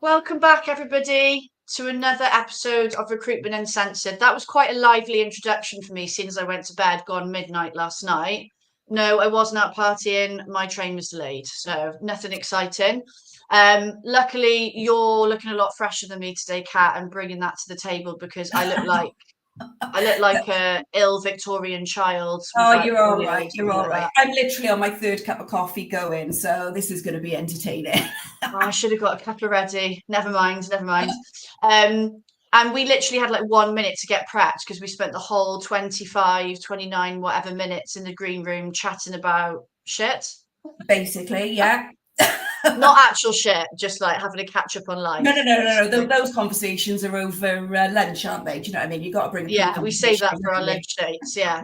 Welcome back, everybody, to another episode of Recruitment Uncensored. That was quite a lively introduction for me, since I went to bed gone midnight last night. No, I wasn't out partying. My train was delayed, so nothing exciting. Luckily, you're looking a lot fresher than me today, Kat, and bringing that to the table because I look like a ill Victorian child with Oh, like you're all polio right. or You're something all like right. that. I'm literally on my third cup of coffee going, so this is going to be entertaining. Oh, I should have got a couple ready. Never mind, never mind. And we literally had like 1 minute to get prepped because we spent the whole 25, 29, whatever minutes in the green room chatting about shit. Basically, yeah. Not actual shit, just like having a catch up on No, life, no, no, no, no. basically. Those conversations are over lunch, aren't they? Do you know what I mean? You've got to bring a proper Yeah, we save conversation that in, for our haven't you? lunch dates, yeah.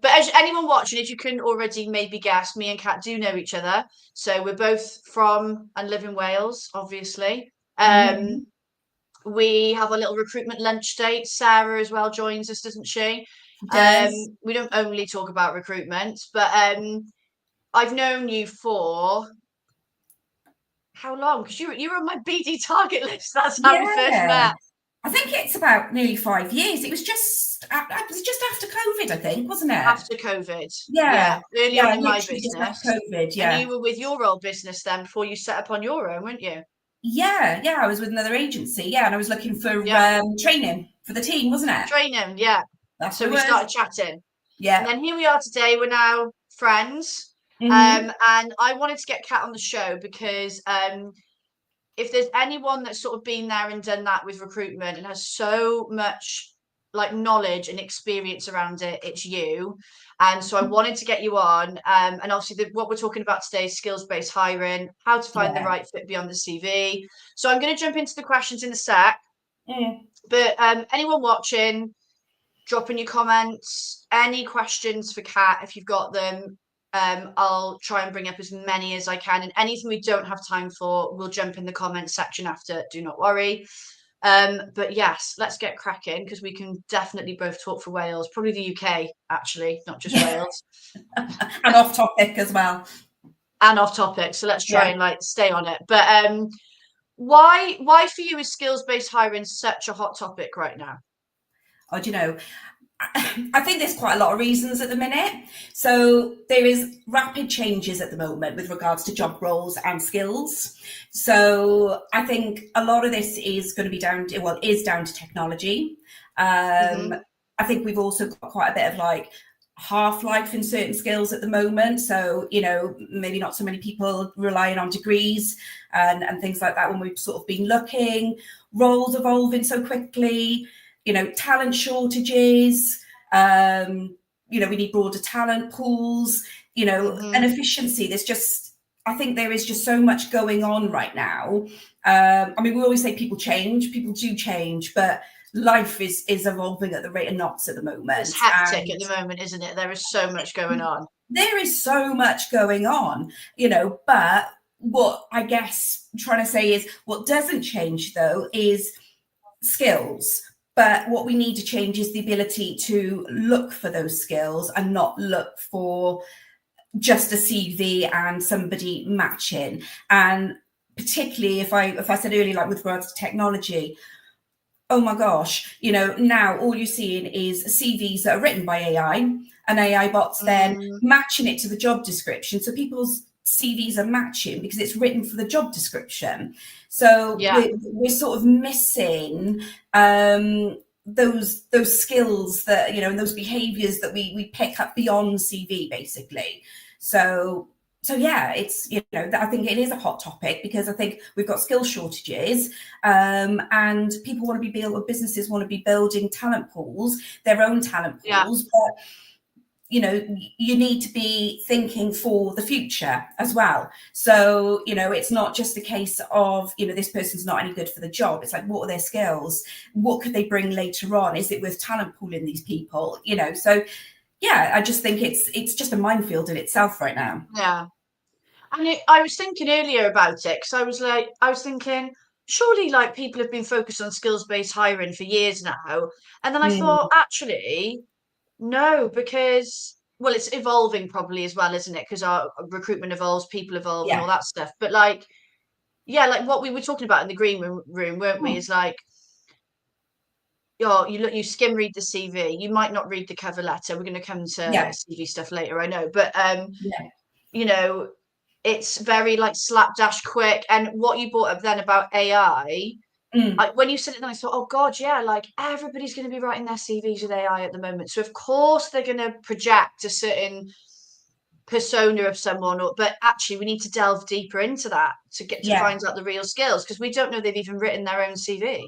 But as anyone watching, if you couldn't already maybe guess, me and Kat do know each other. So we're both from and live in Wales, obviously. Um, Hmm. We have a little recruitment lunch date. Sarah as well joins us, doesn't she? Does. We don't only talk about recruitment, but I've known you for how long? Because you were on my BD target list. That's how we first Yeah. met. I think it's about nearly 5 years. It was just after COVID, I think, wasn't it? After COVID. Yeah. Yeah, early on Yeah, in my literally just after business. COVID. And Yeah. you were with your old business then before you set up on your own, weren't you? Yeah, yeah, I was with another agency. Yeah, and I was looking for Yeah. training for the team, wasn't it? Training, yeah. That's So what it we was. started chatting. And Yeah. then here we are today. We're now friends. Hmm. And I wanted to get Kat on the show because if there's anyone that's sort of been there and done that with recruitment and has so much like knowledge and experience around it, it's you. And so I wanted to get you on. And obviously, what we're talking about today is skills-based hiring, how to find the Yeah. right fit beyond the CV. So I'm going to jump into the questions in a sec. Mm. But anyone watching, drop in your comments, any questions for Kat if you've got them. I'll try and bring up as many as I can, and anything we don't have time for, we'll jump in the comments section after. Do not worry. But yes, let's get cracking because we can definitely both talk for Wales, probably the UK actually, not just Yeah. Wales, And off topic as well. and off topic. So let's try Yeah. and like stay on it. But why for you is skills based hiring such a hot topic right now? Oh, do you know, I think there's quite a lot of reasons at the minute. So there is rapid changes at the moment with regards to job roles and skills. So I think a lot of this is going to be down to technology. Hmm. I think we've also got quite a bit of like half-life in certain skills at the moment. So, maybe not so many people relying on degrees and things like that when we've sort of been looking, roles evolving so quickly, talent shortages, we need broader talent pools, and Hmm. efficiency. I think there is just so much going on right now. I mean, we always say people do change, but life is evolving at the rate of knots at the It's moment. hectic at And the moment, isn't it? There is so much going on. there is so much going on, but what I guess I'm trying to say is what doesn't change though is skills. But what we need to change is the ability to look for those skills and not look for just a CV and somebody matching. And particularly if I said earlier, like with regards to technology, oh my gosh, now all you're seeing is CVs that are written by AI and AI bots then Mm, matching it to the job description. So people's CVs are matching because it's written for the job description. So yeah. we're sort of missing those skills that, and those behaviours that we pick up beyond CV basically. So yeah, I think it is a hot topic because I think we've got skill shortages, and businesses want to be building talent pools, their own talent Yeah. pools, but you need to be thinking for the future as well. So it's not just a case of this person's not any good for the job. It's like, what are their skills? What could they bring later on? Is it worth talent pooling these people? So yeah, I just think it's just a minefield in itself right now. Yeah. I was thinking earlier about it because I was thinking, surely like people have been focused on skills-based hiring for years now. And then I Mm, thought, actually, no, because, well, it's evolving probably as well, isn't it? Because our recruitment evolves, people evolve, and yeah. all that stuff. But like, yeah, like what we were talking about in the room, weren't we? Mm. Is like, oh, you skim read the CV. You might not read the cover letter. We're going to come to Yeah, CV stuff later, I know, but yeah, you know, it's very like slapdash quick. And what you brought up then about AI, mm, when you said it, then I thought, oh God, yeah, like everybody's going to be writing their CVs with AI at the moment. So of course they're going to project a certain persona of someone, but actually we need to delve deeper into that to get to yeah. find out the real skills because we don't know they've even written their own CV.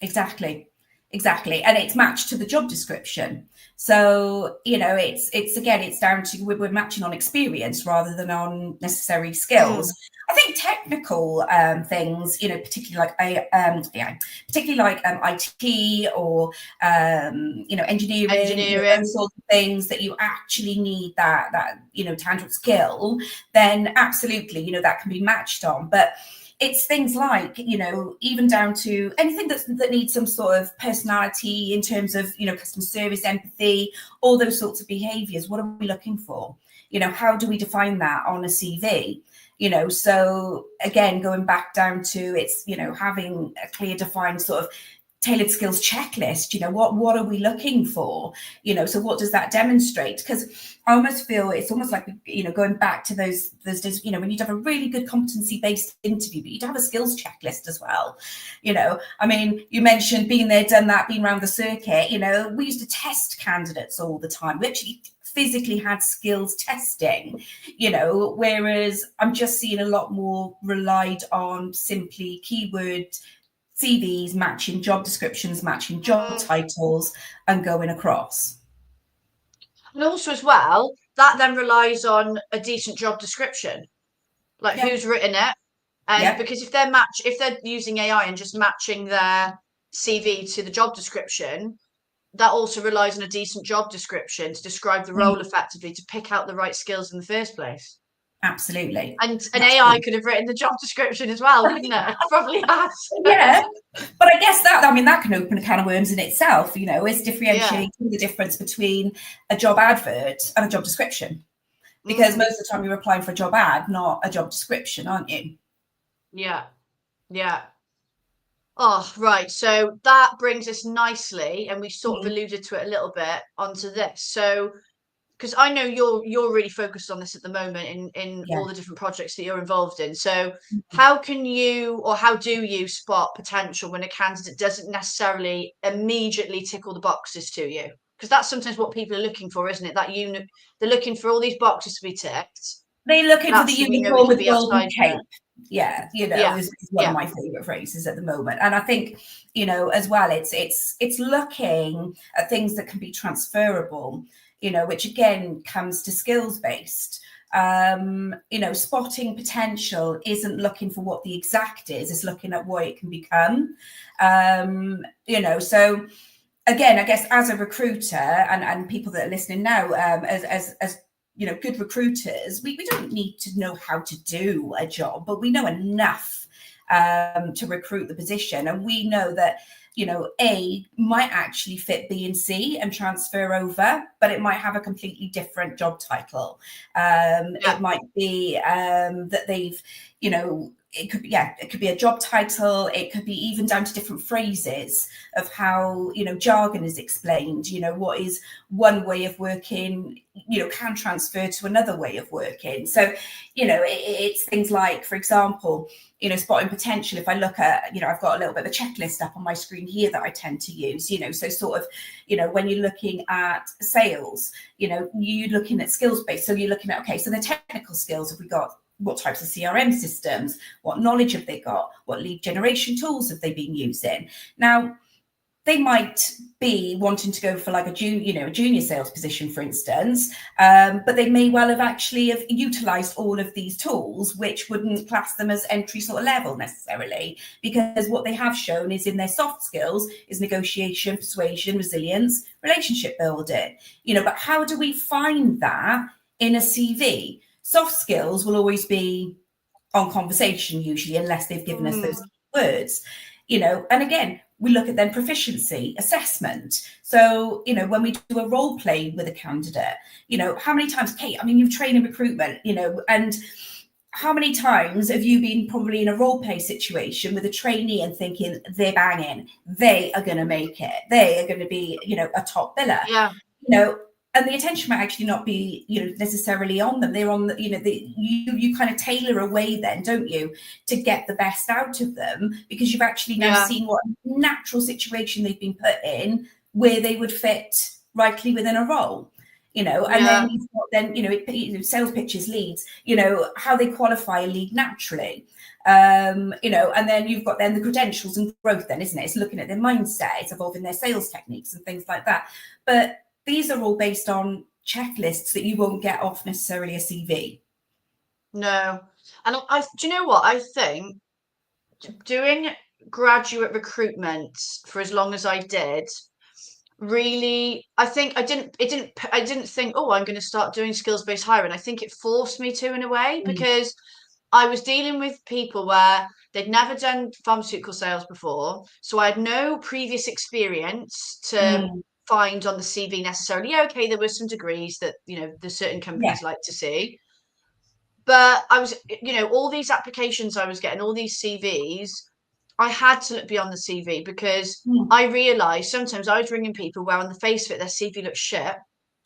Exactly, and it's matched to the job description. So it's again, it's down to we're matching on experience rather than on necessary skills. Mm. I think technical things, particularly like particularly like IT or engineering, Engineering. those sorts of things that you actually need that tangible skill. Then absolutely, that can be matched on, but it's things like, even down to anything that needs some sort of personality in terms of, customer service, empathy, all those sorts of behaviours. What are we looking for? How do we define that on a CV? So again, going back down to it's, having a clear defined sort of tailored skills checklist. What are we looking for? So what does that demonstrate? Because I almost feel it's almost like, going back to those days, when you'd have a really good competency based interview, but you'd have a skills checklist as well. I mean, you mentioned being there, done that, been around the circuit. We used to test candidates all the time. We actually physically had skills testing, whereas I'm just seeing a lot more relied on simply keyword CVs matching job descriptions, matching job Mm. titles, and going across. And also as well, that then relies on a decent job description, like Yeah, who's written it. And yeah. because if they're using AI and just matching their CV to the job description, that also relies on a decent job description to describe the role Mm, effectively to pick out the right skills in the first place. absolutely. And an AI Absolutely. could have written the job description as well, couldn't it? Probably has. Yeah, but I guess that can open a can of worms in itself. Is Yeah. differentiating the difference between a job advert and a job description, because Mm. most of the time you're applying for a job ad, not a job description, aren't you? Yeah. Yeah. Oh, right. So that brings us nicely, and we sort of Mm, alluded to it a little bit onto this. So, because I know you're really focused on this at the moment in yeah. all the different projects that you're involved in. So, Mhm. how can you or how do you spot potential when a candidate doesn't necessarily immediately tick all the boxes to you? Because that's sometimes what people are looking for, isn't it? That unit, they're looking for all these boxes to be ticked, They're but looking for the actually we know it unicorn could with be golden outside cape. there. Yeah, Yeah. is one of Yeah. my favorite phrases at the moment. And I think, as well, it's looking at things that can be transferable, which again comes to skills based. Spotting potential isn't looking for what the exact is, it's looking at what it can become. So again, I guess as a recruiter and people that are listening now, as good recruiters, we don't need to know how to do a job, but we know enough to recruit the position. And we know that, A might actually fit B and C and transfer over, but it might have a completely different job title. Yeah. It might be that they've, it could be a job title. It could be even down to different phrases of how, jargon is explained. What is one way of working, can transfer to another way of working. So, it's things like, for example, spotting potential. If I look at, I've got a little bit of a checklist up on my screen here that I tend to use, so sort of, when you're looking at sales, you're looking at skills based. So you're looking at, okay, so the technical skills, have we got what types of CRM systems, what knowledge have they got, what lead generation tools have they been using? Now, they might be wanting to go for like a junior sales position, for instance, but they may well have actually have utilized all of these tools, which wouldn't class them as entry sort of level necessarily, because what they have shown is in their soft skills is negotiation, persuasion, resilience, relationship building. But how do we find that in a CV? Soft skills will always be on conversation usually, unless they've given us those Mm. words, and again, we look at then proficiency assessment. So, when we do a role play with a candidate, how many times, Kate, I mean, you've trained in recruitment, and how many times have you been probably in a role play situation with a trainee and thinking they're banging, they are going to make it, they are going to be, a top biller, Yeah. And the attention might actually not be, necessarily on them. They're on the, you kind of tailor a way then, don't you, to get the best out of them, because you've actually now seen what natural situation they've been put in where they would fit rightly within a role. And then you've got sales pitches, leads, how they qualify a lead naturally. And then you've got then the credentials and growth then, isn't it? It's looking at their mindset, it's evolving their sales techniques and things like that. But these are all based on checklists that you won't get off necessarily a CV. No. And do you know what? I think doing graduate recruitment for as long as I did, really, I think I didn't think, oh, I'm going to start doing skills-based hiring. I think it forced me to, in a way, because I was dealing with people where they'd never done pharmaceutical sales before, so I had no previous experience to find on the CV necessarily. Yeah, okay, there were some degrees that the certain companies like to see, but I was, all these applications I was getting, all these CVs, I had to look beyond the CV, because I realised sometimes I was ringing people where on the face of it their CV looked shit.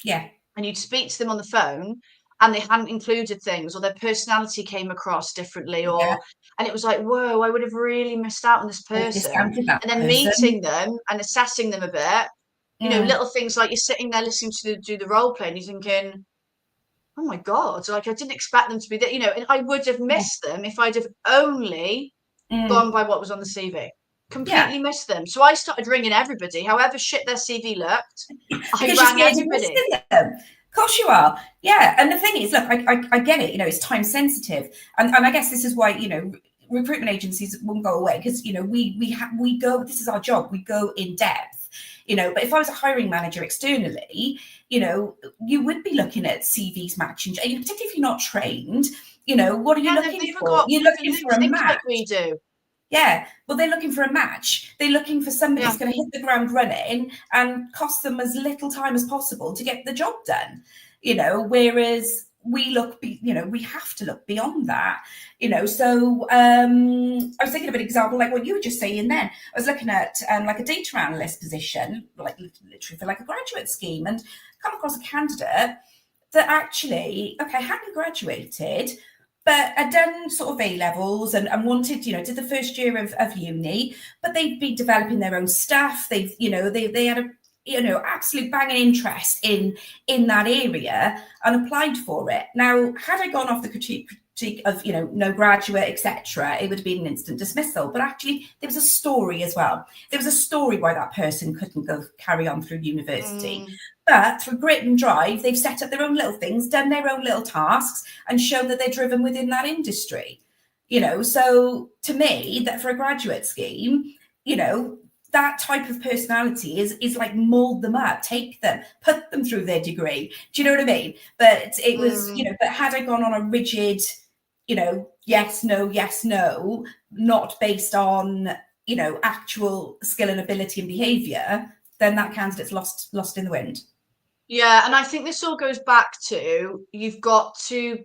Yeah. And you'd speak to them on the phone and they hadn't included things, or their personality came across differently, and it was like, whoa, I would have really missed out on this person. And then meeting them and assessing them a bit, little things like you're sitting there listening to do the role play and you're thinking, oh my God, like I didn't expect them to be there, and I would have missed them if I'd have only gone by what was on the CV. Completely missed them. So I started ringing everybody, however shit their CV looked. I rang everybody. Of course you are. Yeah. And the thing is, look, I get it, it's time sensitive. And I guess this is why, recruitment agencies won't go away, because, we go, this is our job, we go in depth. But if I was a hiring manager externally, you would be looking at CVs matching, particularly if you're not trained. What are you looking for? You're looking for a match. Like we do. Yeah, well, they're looking for a match. They're looking for somebody that's going to hit the ground running and cost them as little time as possible to get the job done. Whereas we we have to look beyond that. So I was thinking of an example like what you were just saying then. I was looking at like a data analyst position, like literally for like a graduate scheme, and come across a candidate that actually, hadn't graduated, but had done sort of A-levels and wanted, did the first year of uni, but they'd been developing their own stuff. They've, they had a, absolute banging interest in that area and applied for it. Now, had I gone off the critique of, no graduate, etc., it would have been an instant dismissal. But actually, there was a story as well. There was a story why that person couldn't go carry on through university. But through grit and drive, they've set up their own little things, done their own little tasks, and shown that they're driven within that industry. So to me, that for a graduate scheme, that type of personality is like mold them up, take them, put them through their degree. Do you know what I mean? But it was, but had I gone on a rigid, yes, no, not based on, actual skill and ability and behaviour, then that candidate's lost in the wind. Yeah, and I think this all goes back to you've got to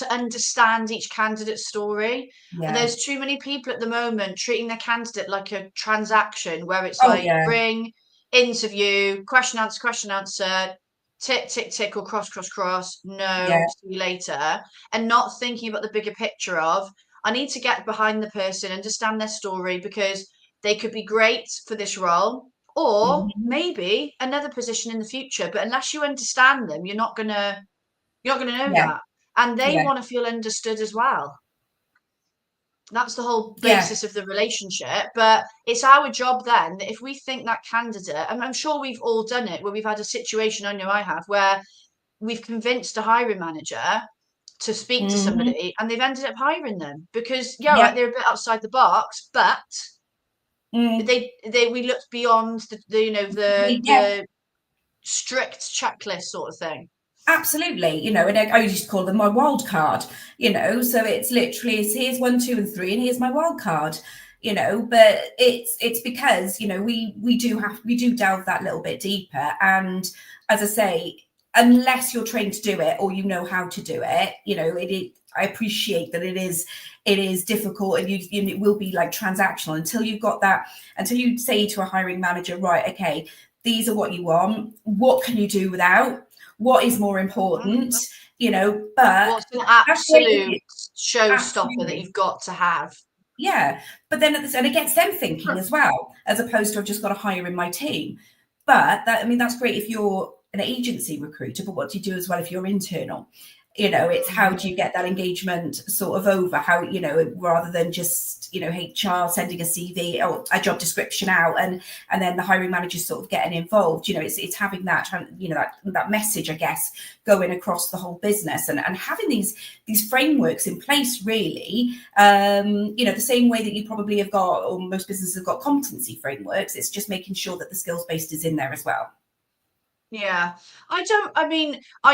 understand each candidate's story. Yeah. And there's too many people at the moment treating their candidate like a transaction where it's ring, interview, question answer, tick, tick, tick, or cross, no, see you later, and not thinking about the bigger picture of, I need to get behind the person, understand their story, because they could be great for this role, or maybe another position in the future. But unless you understand them, you're not gonna know that. And they want to feel understood as well. That's the whole basis of the relationship. But it's our job then that if we think that candidate, and I'm sure we've all done it, where we've had a situation, I know I have, where we've convinced a hiring manager to speak to somebody and they've ended up hiring them because they're a bit outside the box, but we looked beyond the strict checklist sort of thing. Absolutely, and I used to call them my wild card, so it's literally, here's 1, 2, and 3, and here's my wild card, but it's because, we do delve that little bit deeper. And as I say, unless you're trained to do it or how to do it, appreciate that it is difficult, and it will be like transactional until you've got that, until you say to a hiring manager, right, okay, these are what you want, what can you do without, what is more important, but what's an that's great if absolute you, showstopper that absolutely. you've got to have? Yeah, but then and it gets them thinking as well, as opposed to I've just got to hire in my team. But that, I mean, that's great if you're an agency recruiter, but what do you do as well if you're internal? It's how do you get that engagement sort of over, how, rather than just, HR sending a CV or a job description out and then the hiring manager sort of getting involved. It's having that, that message, I guess, going across the whole business, and having these frameworks in place, really. The same way that you probably have got, or most businesses have got, competency frameworks. It's just making sure that the skills based is in there as well. Yeah, I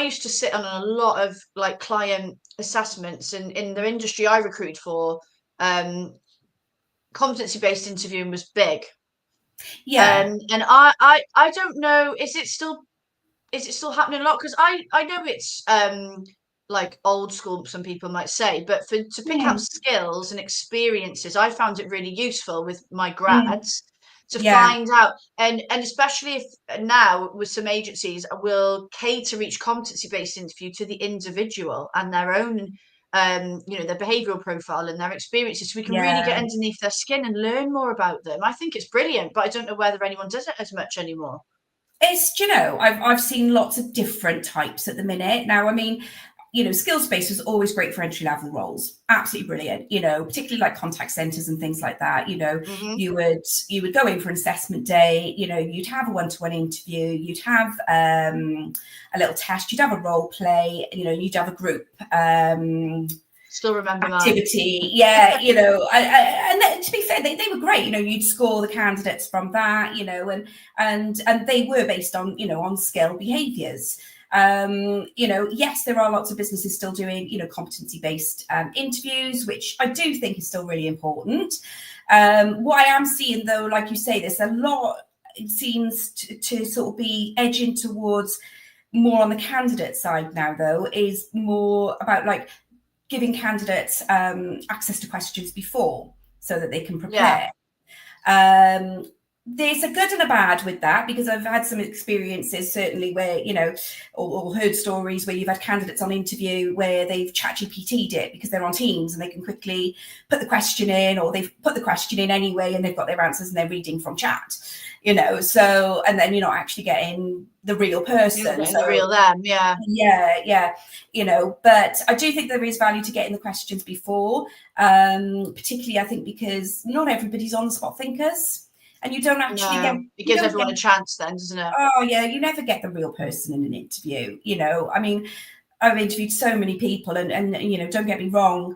used to sit on a lot of like client assessments, and in the industry I recruited for, competency-based interviewing was big. Yeah. And I don't know, is it still happening a lot? Because I know it's like old school, some people might say, but to pick out Mm, skills and experiences, I found it really useful with my mm, grads to yeah. find out, and especially if now with some agencies will cater each competency based interview to the individual and their own their behavioral profile and their experiences, so we can really get Yeah. underneath their skin and learn more about them. I think it's brilliant, but I don't know whether anyone does it as much anymore. It's, I've seen lots of different types at the minute. Now, I mean, skills based was always great for entry level roles. Absolutely brilliant. Particularly like contact centers and things like that. Hmm. You would go in for an assessment day. You'd have a one-to-one interview. You'd have a little test. You'd have a role play. You'd have a group Still remember mine. activity. Yeah, and to be fair, they were great. You'd score the candidates from that. And they were based on on skill behaviours. Yes, there are lots of businesses still doing competency based interviews, which I do think is still really important. What I am seeing, though, like you say, there's a lot, it seems to sort of be edging towards more on the candidate side now, though, is more about like giving candidates access to questions before so that they can Yeah. prepare. There's a good and a bad with that, because I've had some experiences certainly where, or heard stories where you've had candidates on interview where they've ChatGPT'd it because they're on Teams and they can quickly put the question in, or they've put the question in anyway and they've got their answers and they're reading from chat, so, and then you're not actually getting the real person. The real them, yeah. Yeah, but I do think there is value to getting the questions before, particularly I think because not everybody's on the spot thinkers, and you don't actually get, No, it you gives don't everyone get, a chance then, doesn't it? oh yeah, you never get the real person in an interview. I mean, I've interviewed so many people, and don't get me wrong,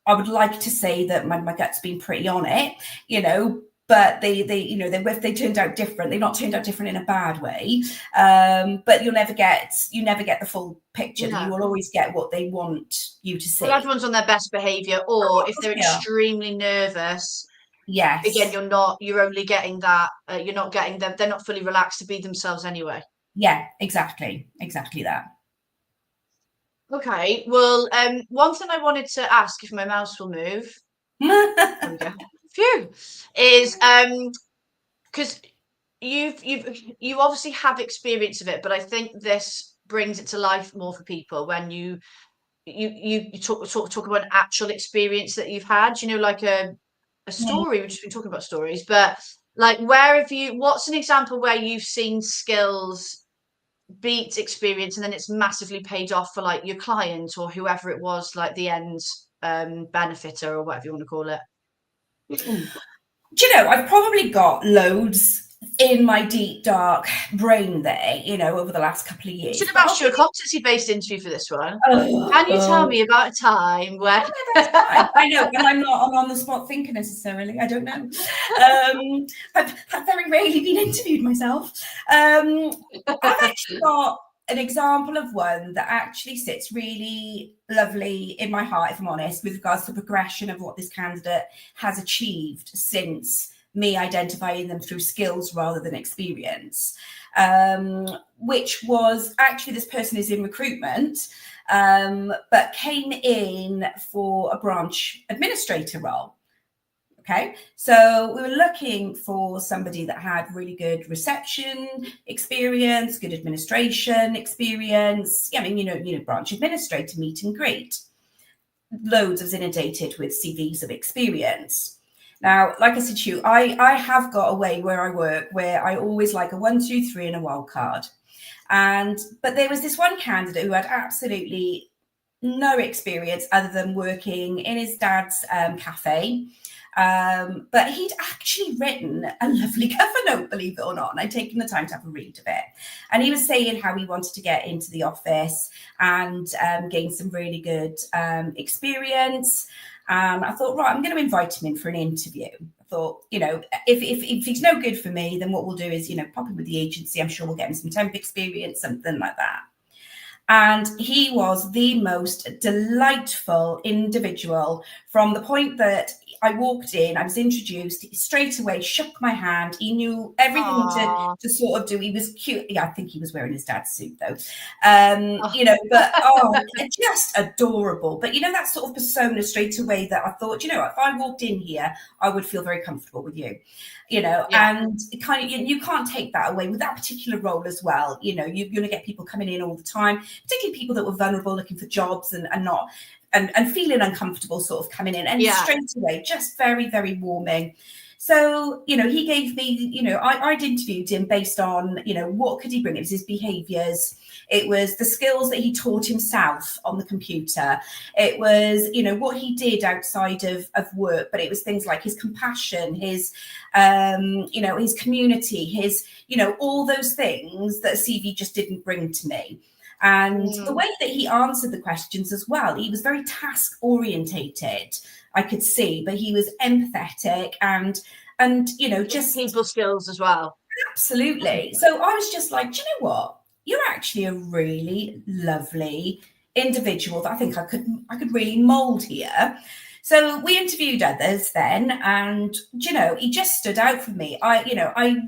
I would like to say that my gut's been pretty on it, but they turned out different. They've not turned out different in a bad way, but you never get the full picture. No. You will always get what they want you to see. Well, everyone's on their best behaviour, Oh, or of if course they're they are. extremely nervous, again, Yes. you're only getting that, you're not getting them, they're not fully relaxed to be themselves anyway. Yeah, exactly that. Okay, well, one thing I wanted to ask, if my mouse will move, there we go, phew, is because you obviously have experience of it, but I think this brings it to life more for people when you talk about an actual experience that you've had, like a story. We've just been talking about stories, but like, what's an example where you've seen skills beat experience and then it's massively paid off for like your client or whoever it was, like the end benefiter or whatever you want to call it? Do I've probably got loads in my deep dark brain there, over the last couple of years. Should have But asked you a competency-based interview for this one. Can you tell oh, me about a time where? no, that's fine. I know, and I'm not an on-the-spot thinker necessarily. I don't know. I've very rarely been interviewed myself. I've actually got an example of one that actually sits really lovely in my heart, if I'm honest, with regards to the progression of what this candidate has achieved since me identifying them through skills rather than experience, which was actually, this person is in recruitment, but came in for a branch administrator role. Okay, so we were looking for somebody that had really good reception experience, good administration experience. I mean, branch administrator, meet and greet. Loads of inundated with CVs of experience. Now, like I said to you, I have got a way where I work where I always like a 1, 2, 3 and a wild card. But there was this one candidate who had absolutely no experience other than working in his dad's cafe. But he'd actually written a lovely cover note, believe it or not, and I'd taken the time to have a read of it. And he was saying how he wanted to get into the office and gain some really good experience. And I thought, right, I'm going to invite him in for an interview. I thought, if he's no good for me, then what we'll do is, pop him with the agency. I'm sure we'll get him some temp experience, something like that. And he was the most delightful individual. From the point that I walked in, I was introduced, he straight away shook my hand. He knew everything to sort of do. He was cute. Yeah, I think he was wearing his dad's suit though. But just adorable. But that sort of persona straight away that I thought, if I walked in here, I would feel very comfortable with you. And kind of, you can't take that away with that particular role as well. You're going to get people coming in all the time, particularly people that were vulnerable, looking for jobs and not and feeling uncomfortable sort of coming in, and straight away just very, very warming. So, he gave me, I'd interviewed him based on, what could he bring? It was his behaviours. It was the skills that he taught himself on the computer. It was, what he did outside of work, but it was things like his compassion, his, his community, his, all those things that CV just didn't bring to me. And the way that he answered the questions as well, he was very task orientated, I could see, but he was empathetic and just people skills as well. Absolutely. So I was just like, do you know what? You're actually a really lovely individual that I think I could really mold here. So we interviewed others then, and he just stood out for me. I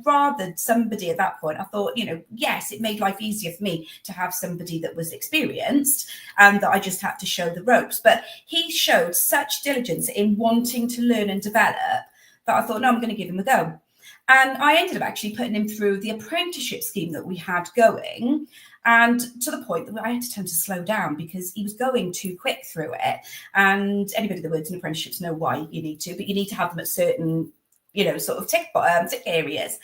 rathered somebody at that point. I thought, yes, it made life easier for me to have somebody that was experienced and that I just had to show the ropes. But he showed such diligence in wanting to learn and develop that I thought, no, I'm going to give him a go. And I ended up actually putting him through the apprenticeship scheme that we had going, and to the point that I had to tell him to slow down because he was going too quick through it. And anybody that works in apprenticeships know why you need to, but you need to have them at certain, sort of tick areas.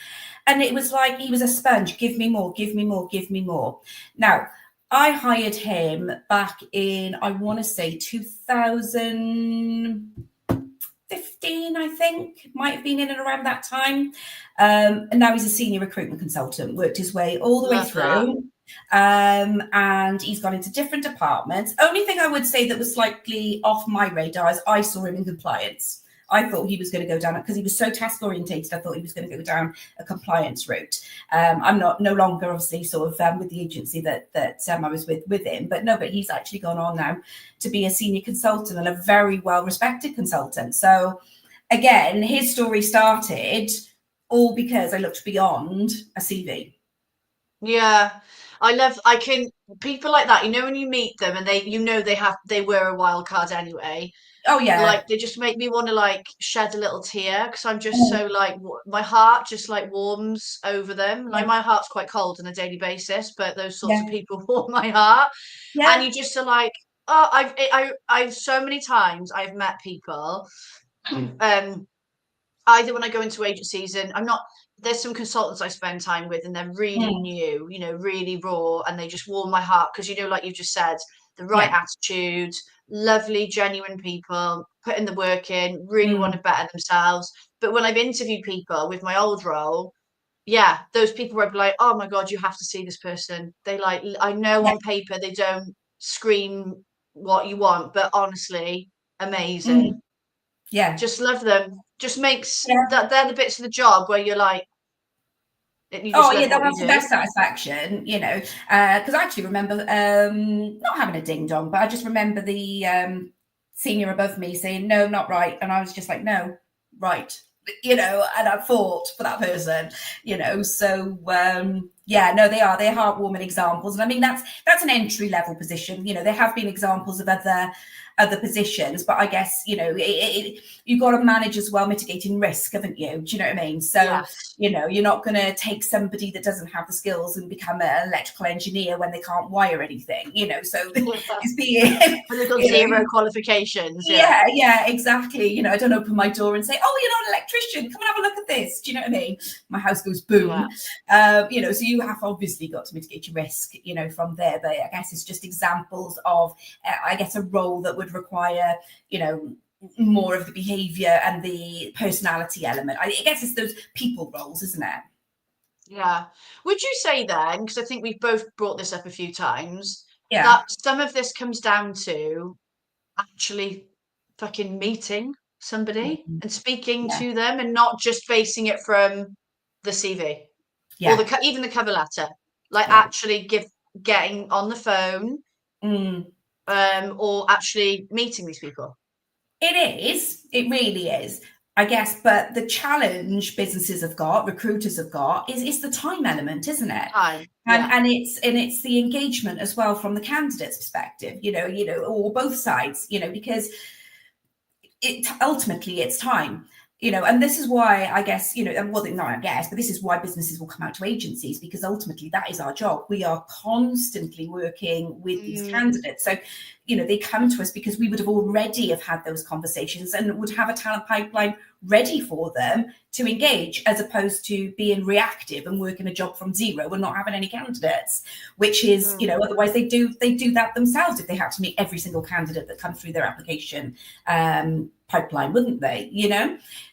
And it was like he was a sponge. Give me more, give me more, give me more. Now, I hired him back in, I want to say 2015, I think, might have been in and around that time. And now he's a senior recruitment consultant, worked his way all the way through. And he's gone into different departments. Only thing I would say that was slightly off my radar is I saw him in compliance. I thought he was going to go down, because he was so task orientated, I thought he was going to go down a compliance route. I'm no longer obviously sort of with the agency that I was with him, but he's actually gone on now to be a senior consultant and a very well respected consultant. So again, his story started all because I looked beyond a CV. Yeah, people like that, when you meet them and they were a wild card anyway. Oh yeah. Like they just make me want to like shed a little tear, because I'm just so like my heart just like warms over them. Like my heart's quite cold on a daily basis, but those sorts of people warm my heart. And you just are like, oh, I've so many times I've met people, either when I go into agencies, and there's some consultants I spend time with and they're really new, really raw, and they just warm my heart because, like you just said, the right attitude, lovely, genuine people, putting the work in, really want to better themselves. But when I've interviewed people with my old role, those people were like, oh my God, you have to see this person. They like, I know on paper they don't scream what you want, but honestly, amazing. Just love them. Just makes that they're the bits of the job where you're like, you just that's the best satisfaction, because I actually remember not having a ding dong, but I just remember the senior above me saying, no, not right. And I was just like, no, right. and I fought for that person. So yeah, no, they're heartwarming examples. And I mean, that's an entry level position. There have been examples of other positions, but I guess, you've got to manage as well mitigating risk, haven't you? Do you know what I mean? So, Yes. you're not going to take somebody that doesn't have the skills and become an electrical engineer when they can't wire anything, so it's being, But they've got zero qualifications. Yeah. yeah, exactly. I don't open my door and say, "Oh, you're not an electrician. Come and have a look at this." Do you know what I mean? My house goes boom. So you have obviously got to mitigate your risk, from there. But I guess it's just examples of, I guess, a role that would require, more of the behaviour and the personality element. I guess it's those people roles, isn't it? Yeah. Would you say then, because I think we've both brought this up a few times, Yeah. that some of this comes down to actually fucking meeting somebody Mhm. and speaking Yeah. to them and not just basing it from the CV or Yeah. even the cover letter, like Yeah. actually getting on the phone, Mm. or actually meeting these people. It is. It really is. I guess, but the challenge businesses have got, recruiters have got, is the time element, isn't it? Time. And Yeah. and it's the engagement as well from the candidate's perspective, or both sides, because ultimately it's time. And this is why I guess, well, not I guess, but this is why businesses will come out to agencies, because ultimately that is our job. We are constantly working with these candidates. So, they come to us because we would have already have had those conversations and would have a talent pipeline ready for them to engage, as opposed to being reactive and working a job from zero and not having any candidates, which is, otherwise they do that themselves if they had to meet every single candidate that comes through their application pipeline, wouldn't they?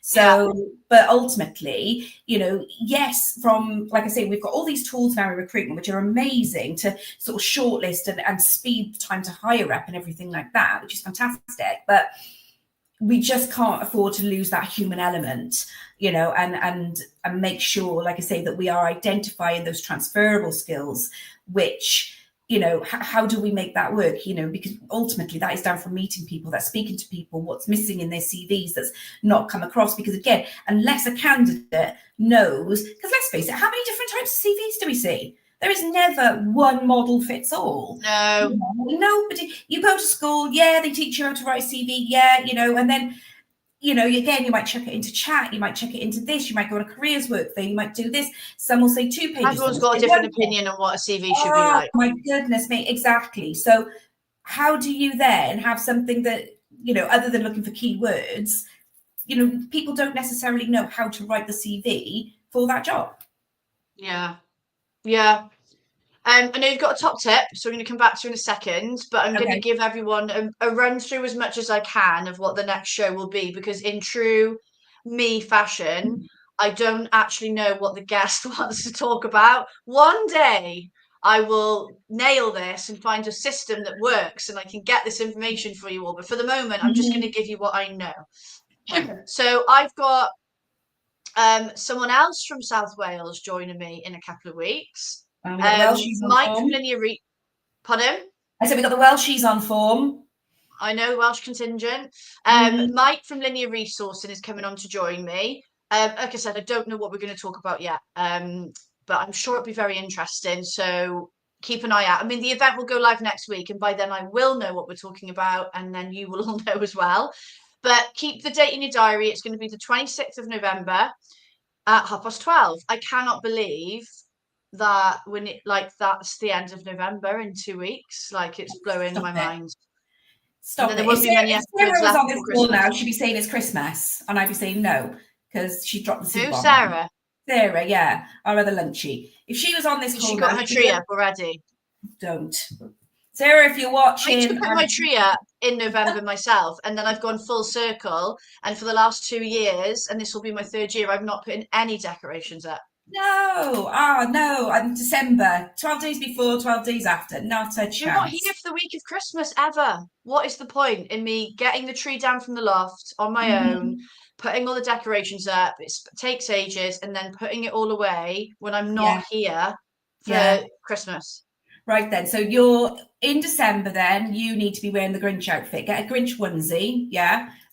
So, yeah. But ultimately, yes, from, like I say, we've got all these tools now in recruitment which are amazing to sort of shortlist and speed the time to hire up and everything like that, which is fantastic. But we just can't afford to lose that human element, and make sure, like I say, that we are identifying those transferable skills, which, how do we make that work? Because ultimately that is down from meeting people, that's speaking to people, what's missing in their CVs that's not come across. Because again, unless a candidate knows, because let's face it, how many different types of CVs do we see? There is never one model fits all. No. Nobody. You go to school, yeah, they teach you how to write a CV, yeah, and then, again, you might chuck it into chat, you might chuck it into this, you might go to careers work there, you might do this. Some will say 2 pages. Everyone's got a different opinion on what a CV should be like. My goodness me, exactly. So how do you then have something that, other than looking for keywords, people don't necessarily know how to write the CV for that job. Yeah. Yeah. I know you've got a top tip, so we're going to come back to in a second, but I'm going to give everyone a run through as much as I can of what the next show will be, because in true me fashion, I don't actually know what the guest wants to talk about. One day I will nail this and find a system that works and I can get this information for you all. But for the moment, I'm just going to give you what I know. So I've got someone else from South Wales joining me in a couple of weeks. We got the Welshies on Mike form. from Linear Pardon? I said we got the Welshies on form. I know, Welsh contingent. Mike from Linear Resourcing is coming on to join me. Like I said, I don't know what we're going to talk about yet, but I'm sure it'll be very interesting. So keep an eye out. I mean, the event will go live next week, and by then I will know what we're talking about, and then you will all know as well. But keep the date in your diary. It's going to be the 26th of November at 12:30. I cannot believe that that's the end of November in 2 weeks. Like, it's blowing my mind. Stop And it. there won't be many If episodes Sarah was left on this for call Christmas. now, she'd be saying it's Christmas, and I'd be saying no, because she dropped the soup Who, on. Sarah? Sarah, yeah, our other lunchy. If she was on this call She now, got her tree up already. don't. Sarah, if you're watching, I took up my tree up in November myself, and then I've gone full circle. And for the last 2 years, and this will be my 3rd year, I've not put in any decorations up. No, no, I'm December, 12 days before, 12 days after, not a chance. You're not here for the week of Christmas ever. What is the point in me getting the tree down from the loft on my own, putting all the decorations up? It takes ages, and then putting it all away when I'm not here for Christmas. Right then, so you're in December. Then you need to be wearing the Grinch outfit. Get a Grinch onesie,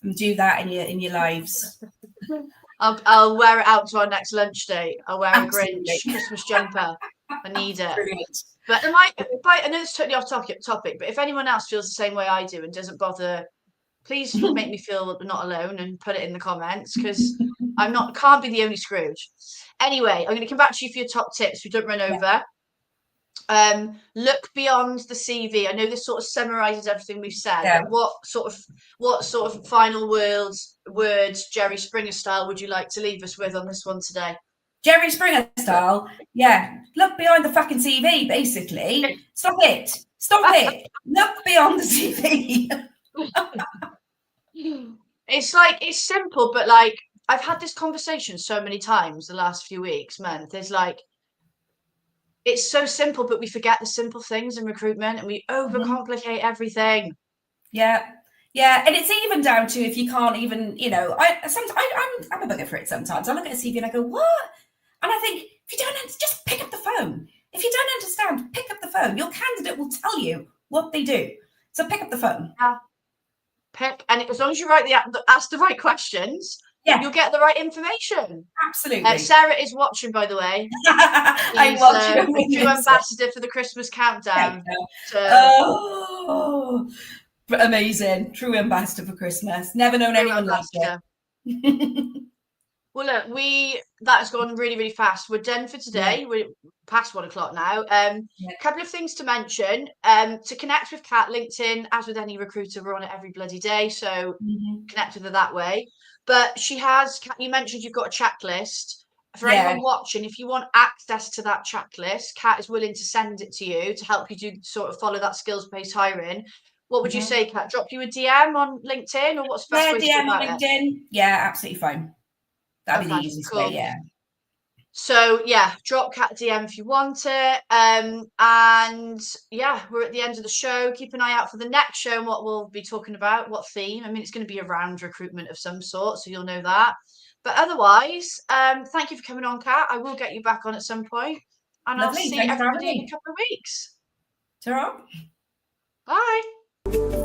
and do that in your lives. I'll wear it out to our next lunch date. I'll wear a Absolutely. Grinch Christmas jumper. I need it. Brilliant. But I know it's totally off topic, but if anyone else feels the same way I do and doesn't bother, please make me feel not alone and put it in the comments, because can't be the only Scrooge. Anyway, I'm going to come back to you for your top tips. We don't run over. Look beyond the CV. I know this sort of summarizes everything we've said, but what sort of final words, Jerry Springer style, would you like to leave us with on this one today? Jerry Springer style, look behind the fucking CV, basically. Stop it. Look beyond the CV. It's simple, but like, I've had this conversation so many times the last few weeks, man. There's like, it's so simple, but we forget the simple things in recruitment and we overcomplicate everything. Yeah. And it's even down to if you can't even, I'm a bugger for it sometimes. I look at a CV and I go, what? And I think, if you don't just pick up the phone. If you don't understand, pick up the phone. Your candidate will tell you what they do. So pick up the phone. Yeah. And as long as you ask the right questions, you'll get the right information. Absolutely. Sarah is watching, by the way. I'm watching. The true ambassador for the Christmas countdown. Oh, amazing. True ambassador for Christmas. Never known anyone like it. Well, look, that has gone really, really fast. We're done for today. Yeah. We're past 1 o'clock now. A couple of things to mention. To connect with Kat, LinkedIn, as with any recruiter, we're on it every bloody day. So connect with her that way. But Kat, you mentioned you've got a checklist. For anyone watching, if you want access to that checklist, Kat is willing to send it to you to help you sort of follow that skills-based hiring. What would you say, Kat? Drop you a DM on LinkedIn, or what's the best way to do DM on LinkedIn. Yeah, absolutely fine. That'd be the easiest way, yeah. So drop Kat a DM if you want it. And we're at the end of the show. Keep an eye out for the next show and what we'll be talking about, what theme. I mean, it's going to be around recruitment of some sort, so you'll know that. But otherwise, thank you for coming on, Kat. I will get you back on at some point. And Lovely. I'll see everybody in a couple of weeks. Ta-ra. Bye.